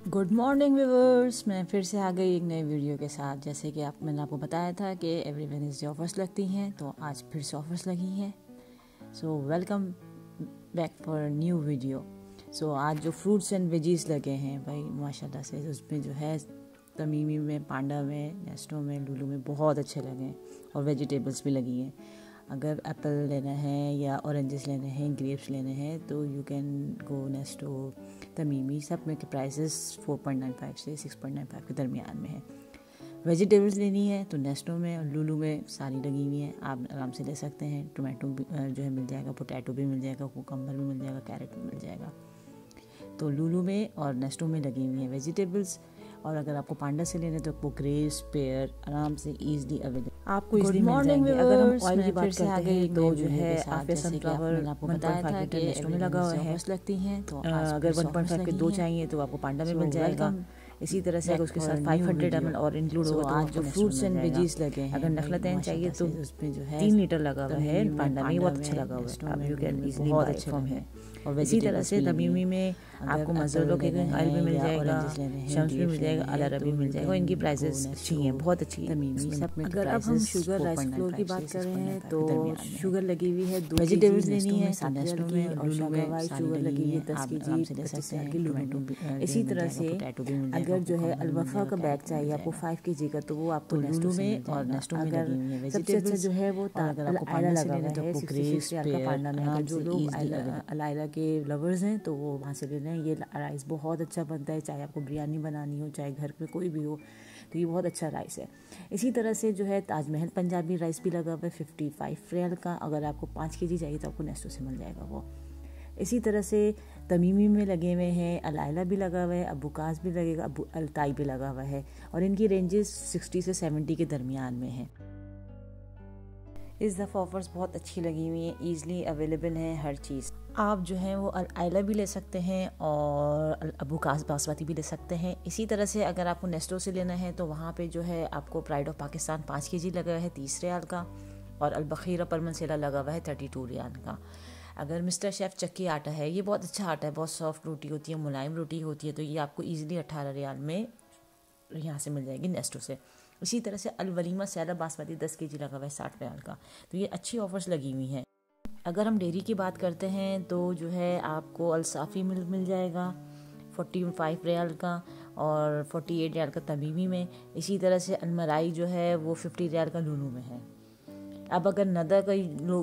Good morning viewers, मैं फिर से आ गई एक नई वीडियो के साथ। जैसे कि मैंने आपको बताया था कि एवरी वेडनेसडे ऑफर्स लगती हैं, तो आज फिर से ऑफर्स लगी हैं। So welcome back for new video. So आज जो फ्रूट्स एंड वेजीज लगे हैं भाई माशाल्लाह से, उसमें जो है तमीमी में, पांडा में, नेस्टो में, लुलु में बहुत अच्छे लगे हैं और वेजिटेबल्स भी लगी हैं। अगर एप्पल लेना है या ऑरेंजेस लेने हैं, ग्रेप्स लेने हैं तो यू कैन गो नेस्टो, तमीमी, सब में के प्राइसेस 4.95 से 6.95 के दरमियान में है। वेजिटेबल्स लेनी है तो नेस्टो में और लुलु में सारी लगी हुई हैं, आप आराम से ले सकते हैं। टोमेटो जो है मिल जाएगा, पोटैटो भी मिल जाएगा, कुकम्बर भी मिल जाएगा, कैरेट भी मिल जाएगा। तो लुलु में और नेस्टो में लगी हुई हैं वेजिटेबल्स। और अगर आपको पांडा से लेने तो आपको ग्रेप्स, पेयर आराम से ईजिली अवेलेबल आपको इजीली मिल जाएंगे। अगर हम ऑयल की बात करते हैं तो जो है आफिया सनफ्लावर आपको बताया था कि नेस्टो में लगा हुआ है, लगती हैं। तो अगर 1.5 के 2 चाहिए तो आपको पांडा में मिल जाएगा। इसी तरह से अगर उसके साथ 500 ml और इंक्लूड होगा तो आज जो फ्रूट्स एंड वेजीज लगे हैं, अगर नखलतैन चाहिए तो उसमें जो है 3 लीटर लगा हुआ है, पांडा में बहुत अच्छा लगा हुआ है, यू कैन इजीली बहुत अच्छा है। और इसी तरह से तमीमी में आपको मज़लो के ऑयल भी मिल जाएगा, शम्स भी मिल जाएगा, अलारा भी मिल जाएगा। इनकी प्राइसेस अच्छी हैं, बहुत अच्छी है। अगर अब हम शुगर राइस फ्लोर की बात कर रहे हैं तो शुगर लगी हुई है, वेजिटेबल्स लेनी है तो नेस्टो में और लुलु में शुगर लगी है 10 kg ले सकते हैं। टोमेटो इसी तरह से अगर जो है अलवफा का बैग चाहिए आपको 5 kg का तो वो आपको लुलु में और नेस्टो में लगी हुई है। वेजिटेबल्स जो है वो अगर आपको पांडा लगा हुआ है 66 रियाल का पांडा में। अगर जो लोग अलाइला के लवर्स हैं तो वो वहाँ से ले लें। ये राइस बहुत अच्छा बनता है, चाहे आपको बिरयानी बनानी हो, चाहे घर में कोई भी हो, तो ये बहुत अच्छा राइस है। इसी तरह से जो है ताजमहल पंजाबी राइस भी लगा हुआ है 55 रियाल का। अगर आपको 5 kg चाहिए तो आपको नेस्टो से मिल जाएगा वो। इसी तरह से तमीमी में लगे हुए हैं, अलाइला भी लगा हुआ है, अबूकास भी लगेगा, अबू अलताई भी लगा हुआ है और इनकी रेंजेस 60 से 70 के दरमियान में है। इस दफ़ा ऑफर्स बहुत अच्छी लगी हुई हैं, ईज़िली अवेलेबल हैं हर चीज़। आप जो है वो अलाइला भी ले सकते हैं और अबूकास बासमती भी ले सकते हैं। इसी तरह से अगर आपको नेस्टो से लेना है तो वहाँ पे जो है आपको प्राइड ऑफ पाकिस्तान 5 kg लगा हुआ है 30 रियाल का और अलबखीरा परमनसेला लगा हुआ है 32 रियाल का। अगर मिस्टर शेफ़ चक्की आटा है, ये बहुत अच्छा आटा है, बहुत सॉफ्ट रोटी होती है, मुलायम रोटी होती है, तो ये आपको ईज़िली 18 रियाल में यहाँ से मिल जाएगी नेस्टो से। इसी तरह से अलवलीमा सैला बासमती 10 kg लगा हुआ है 60 रियाल का। तो ये अच्छी ऑफर्स लगी हुई हैं। अगर हम डेयरी की बात करते हैं तो जो है आपको अलसाफ़ी मिल जाएगा 45 रियाल का और 48 रियाल का तमीमी में। इसी तरह से अलमराई जो है वो 50 रियाल का लुलु में है। अब अगर नदा का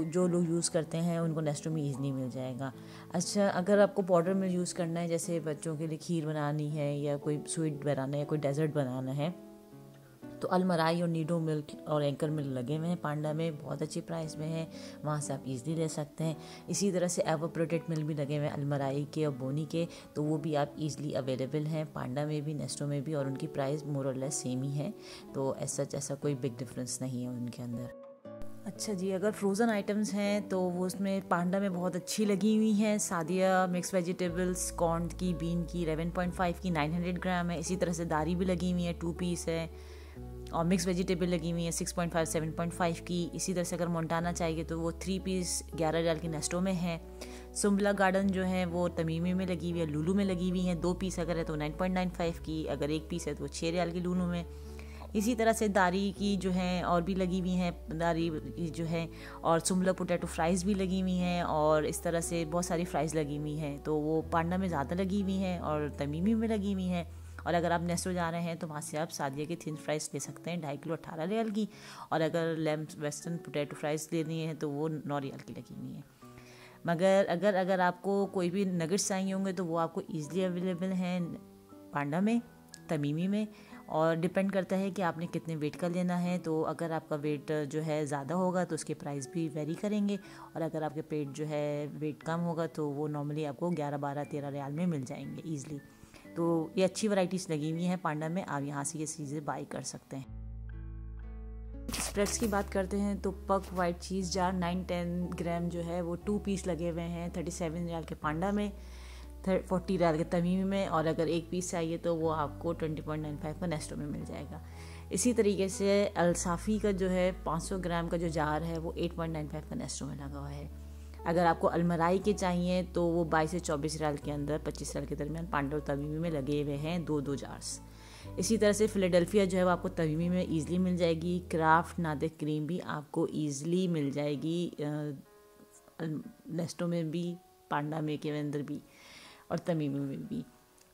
जो लोग यूज़ करते हैं उनको नेस्टो में ईज़िली मिल जाएगा। अच्छा, अगर आपको पाउडर में यूज़ करना है, जैसे बच्चों के लिए खीर बनानी है या कोई स्वीट बनाना है या कोई डेजर्ट बनाना है, तो अलमराई और नीडो मिल्क और एंकर मिल्क लगे हुए हैं पांडा में, बहुत अच्छी प्राइस में है, वहाँ से आप इजीली ले सकते हैं। इसी तरह से एवोपरेटेड मिल्क भी लगे हुए हैं अलमराई के और बोनी के, तो वो भी आप इजीली अवेलेबल हैं पांडा में भी, नेस्टो में भी, और उनकी प्राइस मोर और लेस सेम ही है। तो ऐसा कोई बिग डिफरेंस नहीं है उनके अंदर। अच्छा जी, अगर फ्रोज़न आइटम्स हैं तो वो उसमें पांडा में बहुत अच्छी लगी हुई हैं। सादिया मिक्स वेजिटेबल्स, कॉर्न की, बीन की 11.5 की 900 ग्राम है। इसी तरह से दारी भी लगी हुई है, 2 पीस है, और मिक्स वेजिटेबल लगी हुई है 6.5 7.5 की। इसी तरह से अगर मोंटाना चाहिए तो वो 3 पीस 11 रियाल की नेस्टो में है। सुम्बला गार्डन जो है वो तमीमी में लगी हुई है, लुलु में लगी हुई है। 2 पीस अगर है तो 9.95 की, अगर 1 पीस है तो 6 रियाल की लुलु में। इसी तरह से दारी की जो है और भी लगी हुई हैं, दारी की जो है, और सुम्बला पोटैटो फ्राइज़ भी लगी हुई हैं, और इस तरह से बहुत सारी फ्राइज़ लगी हुई हैं। तो वो पांडा में ज़्यादा लगी हुई हैं और तमीमी में लगी हुई हैं। और अगर आप नेस्टो जा रहे हैं तो वहाँ से आप सादिया की थिन फ्राइज़ ले सकते हैं 2.5 किलो 18 रियाल की, और अगर लैम्प वेस्टर्न पोटैटो फ्राइज़ लेनी है तो वो 9 रियाल की लगी हुई है। मगर अगर आपको कोई भी नगेट्स चाहिए होंगे तो वो आपको ईज़िली अवेलेबल हैं पांडा में, तमीमी में, और डिपेंड करता है कि आपने कितने वेट का लेना है। तो अगर आपका वेट जो है ज़्यादा होगा तो उसके प्राइस भी वेरी करेंगे, और अगर आपके पेट जो है वेट कम होगा तो वो नॉर्मली आपको 11 12 13 रियाल में मिल जाएंगे ईज़िली। तो ये अच्छी वैराइटीज़ लगी हुई हैं पांडा में, आप यहाँ से ये चीज़ें बाई कर सकते हैं। स्प्रेड्स की बात करते हैं तो पक वाइट चीज़ जार 9-10 ग्राम जो है वो 2 पीस लगे हुए हैं 37 रियाल के पांडा में, 40 रियाल के तमीमी में, और अगर 1 पीस चाहिए तो वो आपको 20.95 का नेस्टो में मिल जाएगा। इसी तरीके से अलसाफ़ी का जो है 500 ग्राम का जो जार है वो 8.95 का नेस्टो में लगा हुआ है। अगर आपको अलमराई के चाहिए तो वो 22 से 24 रियाल के अंदर 25 रियाल के दरमियान पांडा और तमीमी में लगे हुए हैं 2 जार्स। इसी तरह से फिलाडेल्फिया जो है वो आपको तमीमी में ईज़िली मिल जाएगी। क्राफ्ट नादिक क्रीम भी आपको ईज़िली मिल जाएगी नेस्टो में भी, पांडा में के अंदर भी और तमीमी में भी।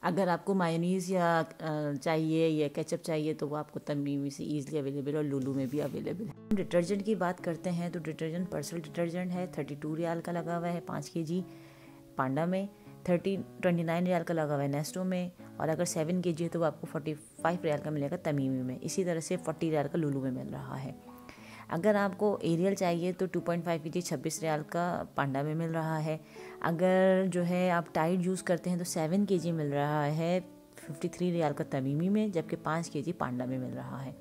अगर आपको मायोनीज़ या चाहिए या केचप चाहिए तो वो आपको तमीमी से ईज़िली अवेलेबल और लुलू में भी अवेलेबल है। डिटर्जेंट की बात करते हैं तो डिटर्जेंट पर्सल डिटर्जेंट है 32 रियाल का लगा हुआ है 5 kg पांडा में, 29 रियाल का लगा हुआ है नेस्टो में, और अगर 7 kg है तो वो आपको 45 रियाल का मिलेगा तमीमी में। इसी तरह से 40 रियाल का लुलू में मिल रहा है। अगर आपको एरियल चाहिए तो 2.5 kg 26 रियाल का पांडा में मिल रहा है। अगर जो है आप टाइड यूज़ करते हैं तो 7 kg मिल रहा है 53 रियाल का तमीमी में, जबकि 5 kg पांडा में मिल रहा है।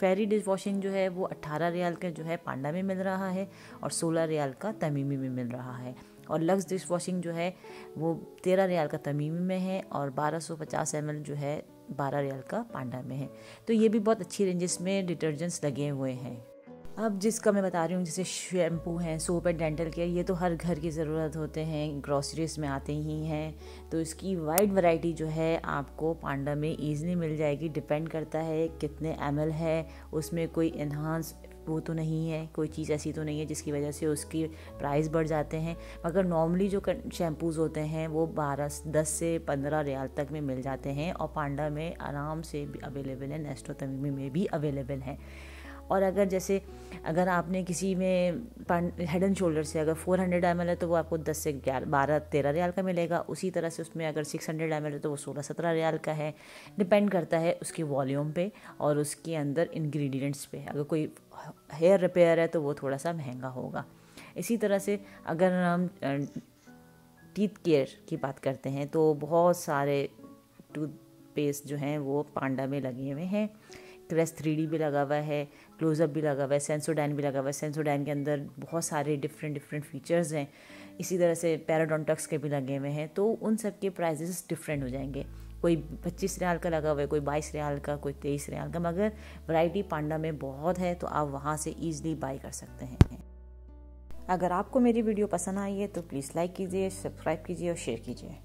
फेरी डिश वॉशिंग जो है वो 18 रियाल का जो है पांडा में मिल रहा है और 16 रियाल का तमीमी में मिल रहा है। और लक्स डिश वॉशिंग जो है वो 13 रियाल का तमीमी में है और 1250 ml जो है 12 रियाल का पांडा में है। तो ये भी बहुत अच्छी रेंजेस में डिटर्जेंट्स लगे हुए हैं। अब जिसका मैं बता रही हूँ जैसे शैम्पू हैं, सोप एंड डेंटल केयर, ये तो हर घर की ज़रूरत होते हैं, ग्रॉसरीज में आते ही हैं। तो इसकी वाइड वैरायटी जो है आपको पांडा में ईज़िली मिल जाएगी। डिपेंड करता है कितने ml है, उसमें कोई इन्हांस वो तो नहीं है, कोई चीज़ ऐसी तो नहीं है जिसकी वजह से उसकी प्राइस बढ़ जाते हैं। मगर नॉर्मली जो शैम्पूज़ होते हैं वो 10 से 15 रियाल तक में मिल जाते हैं और पांडा में आराम से भी अवेलेबल है, नेस्टो तमीमी में भी अवेलेबल है। और अगर आपने किसी में हेड एंड शोल्डर से अगर 400 ml है तो वो आपको 10 से 12-13 रियाल का मिलेगा। उसी तरह से उसमें अगर 600 ml है तो वो 16-17 रियाल का है। डिपेंड करता है उसकी वॉल्यूम पे और उसके अंदर इंग्रेडिएंट्स पे। अगर कोई हेयर रिपेयर है तो वो थोड़ा सा महंगा होगा। इसी तरह से अगर हम टीथ केयर की बात करते हैं तो बहुत सारे टूथपेस्ट जो हैं वो पांडा में लगे हुए हैं। क्रेस्ट 3D भी लगा हुआ है, क्लोजअप भी लगा हुआ है, सेंसोडाइन भी लगा हुआ है। सेंसोडाइन के अंदर बहुत सारे डिफरेंट फीचर्स हैं। इसी तरह से पैराडोंटक्स के भी लगे हुए हैं। तो उन सब के प्राइसेस डिफरेंट हो जाएंगे। कोई 25 रियाल का लगा हुआ है, कोई 22 रियाल का, कोई 23 रियाल का, मगर वैरायटी पांडा में बहुत है तो आप वहाँ से ईजिली बाई कर सकते हैं। अगर आपको मेरी वीडियो पसंद आई है तो प्लीज़ लाइक कीजिए, सब्सक्राइब कीजिए और शेयर कीजिए।